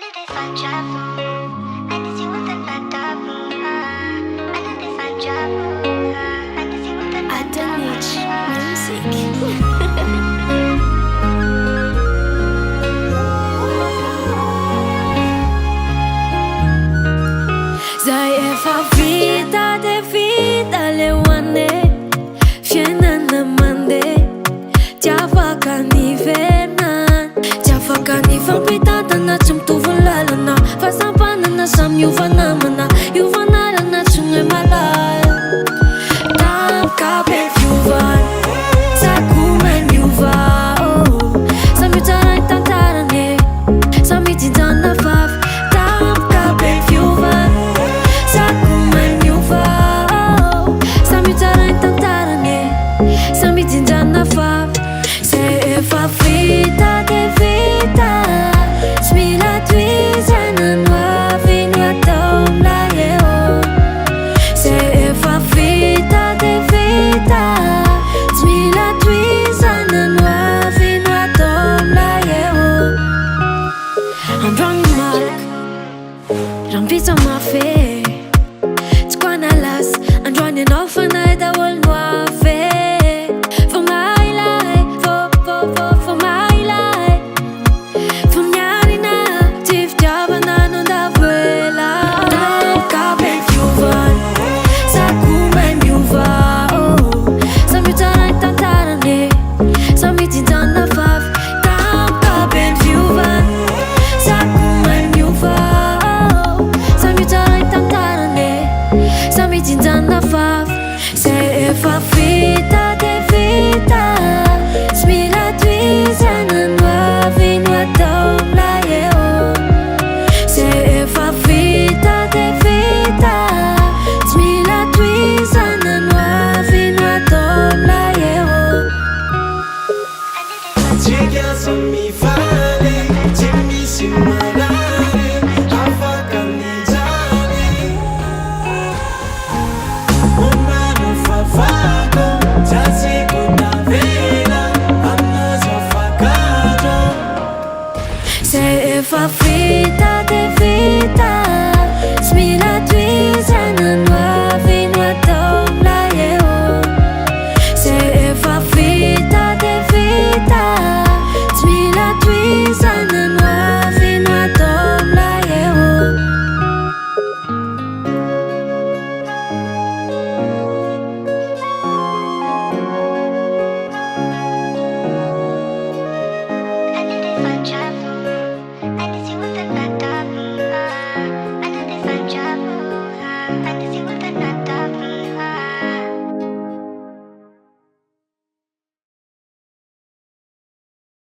Zay efa vita de vita leoane Fiainana mandeha Tsy afaka niverina Tsy afaka nifampitantana Tsy mitovy ny lalana Fahasampanana samy miova namana Iovana lana tsy noe malala Tampoka be fiovana Sakoma niova Samy tsara ny tantarany Samy jinjana fafy Tampoka be fiovana Sakoma niova Samy tsara ny tantarany Samy jinjana fafy